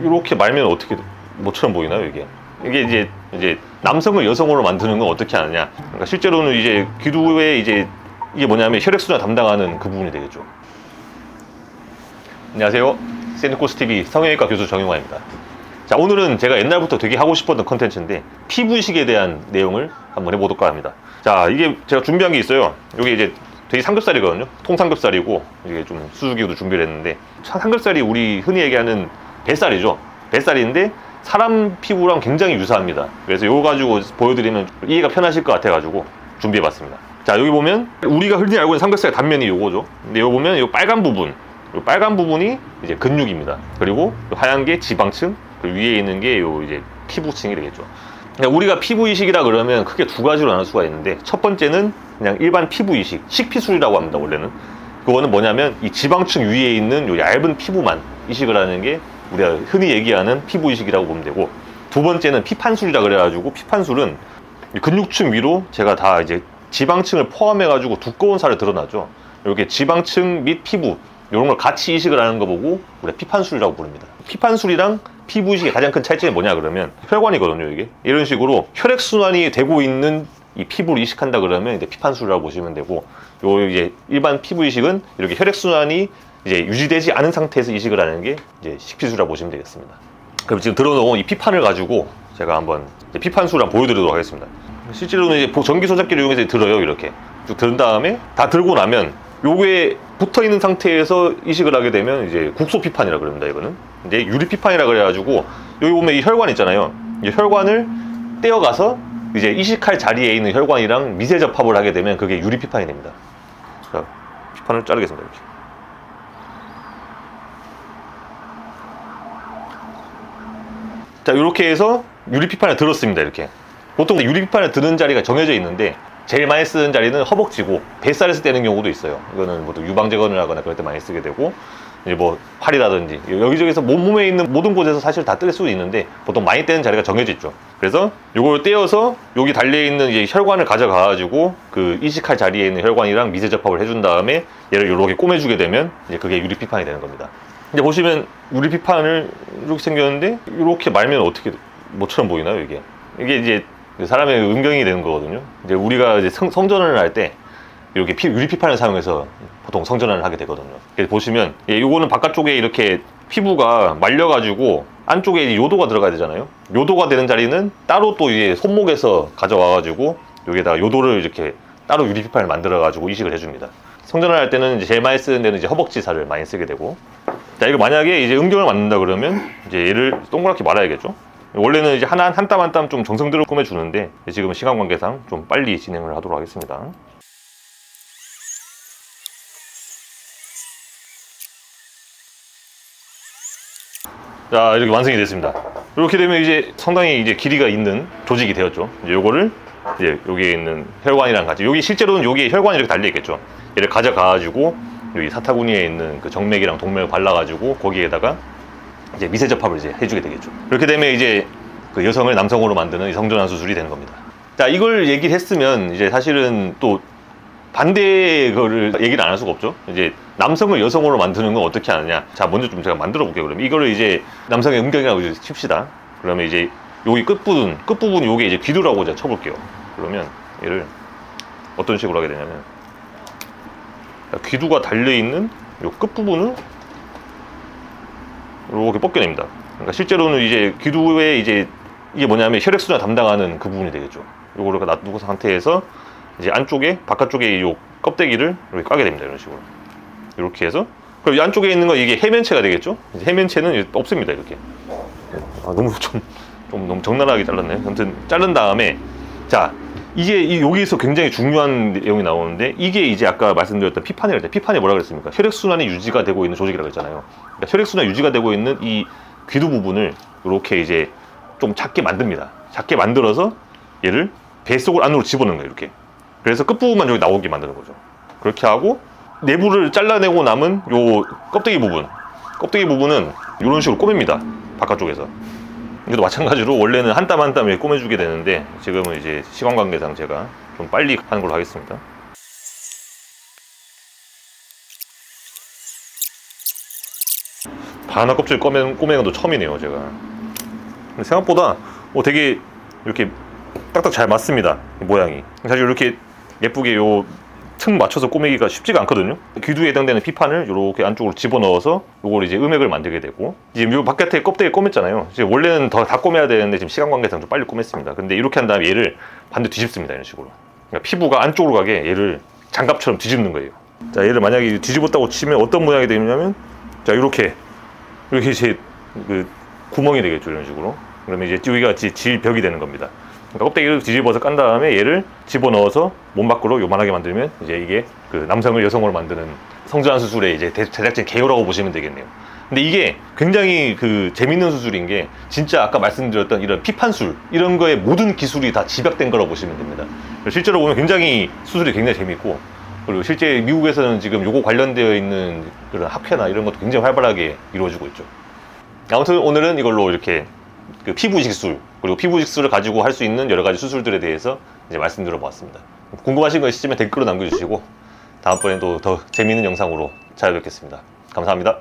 이렇게 말면 어떻게 뭐처럼 보이나요, 이게? 이게 이제 남성을 여성으로 만드는 건 어떻게 하느냐? 그러니까 실제로는 이제 귀두에 이제 이게 뭐냐면 혈액순환 담당하는 그 부분이 되겠죠. 안녕하세요, 세누코스TV 성형외과 교수 정용화입니다. 자, 오늘은 제가 옛날부터 되게 하고 싶었던 컨텐츠인데 피부 이식에 대한 내용을 한번 해보도록 합니다. 자, 이게 제가 준비한 게 있어요. 이게 이제 되게 삼겹살이거든요. 통삼겹살이고 이게 좀 수수기도 준비를 했는데, 삼겹살이 우리 흔히 얘기하는 뱃살이죠. 뱃살인데 사람 피부랑 굉장히 유사합니다. 그래서 이거 가지고 보여드리면 이해가 편하실 것 같아가지고 준비해봤습니다. 자, 여기 보면 우리가 흔히 알고 있는 삼겹살의 단면이 요거죠. 근데 여기 보면 이 빨간 부분, 이 빨간 부분이 이제 근육입니다. 그리고 하얀 게 지방층, 그 위에 있는 게 요 이제 피부층이 되겠죠. 그러니까 우리가 피부 이식이라 그러면 크게 두 가지로 나눌 수가 있는데, 첫 번째는 그냥 일반 피부 이식, 식피술이라고 합니다. 원래는 그거는 뭐냐면 이 지방층 위에 있는 요 얇은 피부만 이식을 하는 게 우리가 흔히 얘기하는 피부 이식이라고 보면 되고, 두 번째는 피판술이라 그래가지고, 피판술은 근육층 위로 제가 다 이제 지방층을 포함해가지고 두꺼운 살을 드러나죠. 이렇게 지방층 및 피부 이런 걸 같이 이식을 하는 거 보고 우리가 피판술이라고 부릅니다. 피판술이랑 피부 이식의 가장 큰 차이점이 뭐냐 그러면 혈관이거든요. 이게 이런 식으로 혈액순환이 되고 있는 이 피부를 이식한다 그러면 이제 피판술이라고 보시면 되고, 요 이제 일반 피부 이식은 이렇게 혈액순환이 이제 유지되지 않은 상태에서 이식을 하는 게 이제 식피술이라고 보시면 되겠습니다. 그럼 지금 들어놓은 이 피판을 가지고 제가 한번 피판술을 한번 보여드리도록 하겠습니다. 실제로는 이제 전기 소작기를 이용해서 들어요. 이렇게 쭉 든 다음에 다 들고 나면 요게 붙어 있는 상태에서 이식을 하게 되면 이제 국소 피판이라 그럽니다. 이거는 근데 유리 피판이라 그래가지고, 여기 보면 이 혈관 있잖아요. 이 혈관을 떼어가서 이제 이식할 자리에 있는 혈관이랑 미세 접합을 하게 되면 그게 유리 피판이 됩니다. 자, 피판을 자르겠습니다. 이렇게. 자, 이렇게 해서 유리 피판에 들었습니다. 이렇게 보통 유리 피판에 드는 자리가 정해져 있는데, 제일 많이 쓰는 자리는 허벅지고 뱃살에서 떼는 경우도 있어요. 이거는 뭐 유방 제거를 하거나 그럴 때 많이 쓰게 되고, 이제 뭐 팔이라든지 여기저기서 몸에 있는 모든 곳에서 사실 다 뗄 수도 있는데 보통 많이 떼는 자리가 정해져 있죠. 그래서 이걸 떼어서 여기 달려있는 이제 혈관을 가져가 가지고 그 이식할 자리에 있는 혈관이랑 미세 접합을 해준 다음에 얘를 이렇게 꼬매주게 되면 이제 그게 유리 피판이 되는 겁니다. 이제 보시면 유리 피판을 이렇게 생겼는데, 이렇게 말면 어떻게 뭐처럼 보이나요? 이게 이제 사람의 음경이 되는 거거든요. 이제 우리가 이제 성전환을 할 때 이렇게 유리 피판을 사용해서 보통 성전환을 하게 되거든요. 그래서 보시면 요거는 바깥쪽에 이렇게 피부가 말려가지고 안쪽에 이제 요도가 들어가야 되잖아요. 요도가 되는 자리는 따로 또 이제 손목에서 가져와가지고 여기에다가 요도를 이렇게 따로 유리 피판을 만들어가지고 이식을 해줍니다. 성전환을 할 때는 이제 제일 많이 쓰는 데는 이제 허벅지 살을 많이 쓰게 되고, 자, 이거 만약에 이제 음경을 만든다 그러면 이제 얘를 동그랗게 말아야겠죠. 원래는 이제 한 땀 한 땀 좀 정성들을 꾸며주는데, 지금은 시간 관계상 좀 빨리 진행을 하도록 하겠습니다. 자, 이렇게 완성이 됐습니다. 이렇게 되면 이제 상당히 이제 길이가 있는 조직이 되었죠. 이제 요거를 이제 여기에 있는 혈관이랑 같이, 여기 실제로는 여기에 혈관이 이렇게 달려 있겠죠. 얘를 가져가가지고 여기 사타구니에 있는 그 정맥이랑 동맥을 발라가지고 거기에다가 이제 미세 접합을 이제 해주게 되겠죠. 이렇게 되면 이제 그 여성을 남성으로 만드는 이 성전환 수술이 되는 겁니다. 자, 이걸 얘기를 했으면 이제 사실은 또 반대 거를 얘기를 안 할 수가 없죠. 이제 남성을 여성으로 만드는 건 어떻게 하느냐. 자, 먼저 좀 제가 만들어 볼게요. 그러면 이거를 이제 남성의 음경이라고 칩시다. 그러면 이제 여기 끝부분 요게 이제 귀두라고 제가 쳐볼게요. 그러면 얘를 어떤 식으로 하게 되냐면, 귀두가 달려있는 요 끝부분을 이렇게 뻗겨냅니다. 그러니까 실제로는 이제 귀두에 이제 이게 뭐냐면 혈액순환 담당하는 그 부분이 되겠죠. 요거를 놔두고 상태에서 이제 안쪽에 바깥쪽에 요 껍데기를 이렇게 까게 됩니다. 이런 식으로 이렇게 해서, 그리고 이 안쪽에 있는 거 이게 해면체가 되겠죠. 이제 해면체는 없습니다. 이렇게 너무 너무 적나라하게 잘랐네. 아무튼 자른 다음에, 자, 이게 여기서 굉장히 중요한 내용이 나오는데, 이게 이제 아까 말씀드렸던 피판이랄 때, 피판이 뭐라 그랬습니까? 혈액순환이 유지가 되고 있는 조직이라고 했잖아요. 그러니까 혈액순환이 유지가 되고 있는 이 귀두 부분을 이렇게 이제 좀 작게 만듭니다. 작게 만들어서 얘를 뱃속을 안으로 집어넣는 거예요. 이렇게. 그래서 끝부분만 여기 나오게 만드는 거죠. 그렇게 하고 내부를 잘라내고 남은 요 껍데기 부분은 이런 식으로 꼬맵니다. 바깥쪽에서. 이것도 마찬가지로 원래는 한 땀 한 땀 꼬매주게 되는데, 지금은 이제 시간 관계상 제가 좀 빨리 하는 걸로 하겠습니다. 바나나 껍질 꼬매는 것도 처음이네요 제가. 생각보다 되게 이렇게 딱딱 잘 맞습니다 모양이. 사실 이렇게 예쁘게 요 층 맞춰서 꼬매기가 쉽지가 않거든요. 귀두에 해당되는 피판을 이렇게 안쪽으로 집어넣어서 요걸 이제 음액을 만들게 되고, 지금 요 바깥에 껍데기 꼬맸잖아요. 이제 원래는 다 꼬매야 되는데 지금 시간 관계상 좀 빨리 꼬맸습니다. 근데 이렇게 한 다음에 얘를 반대 뒤집습니다. 이런 식으로. 그러니까 피부가 안쪽으로 가게 얘를 장갑처럼 뒤집는 거예요. 자, 얘를 만약에 뒤집었다고 치면 어떤 모양이 되냐면, 자, 이렇게 이제 그 구멍이 되겠죠. 이런 식으로. 그러면 이제 여기가 질벽이 되는 겁니다. 그러니까 껍데기를 뒤집어서 깐 다음에 얘를 집어넣어서 몸 밖으로 요만하게 만들면 이제 이게 그 남성을 여성으로 만드는 성전환 수술의 이제 제작진 개요라고 보시면 되겠네요. 근데 이게 굉장히 그 재밌는 수술인 게, 진짜 아까 말씀드렸던 이런 피판술 이런 거에 모든 기술이 다 집약된 거라고 보시면 됩니다. 실제로 보면 굉장히 수술이 굉장히 재밌고, 그리고 실제 미국에서는 지금 요거 관련되어 있는 그런 학회나 이런 것도 굉장히 활발하게 이루어지고 있죠. 아무튼 오늘은 이걸로 이렇게 그 피부 이식술, 그리고 피부 이식술을 가지고 할 수 있는 여러 가지 수술들에 대해서 이제 말씀드려 보았습니다. 궁금하신 거 있으시면 댓글로 남겨주시고, 다음번에도 더 재미있는 영상으로 찾아뵙겠습니다. 감사합니다.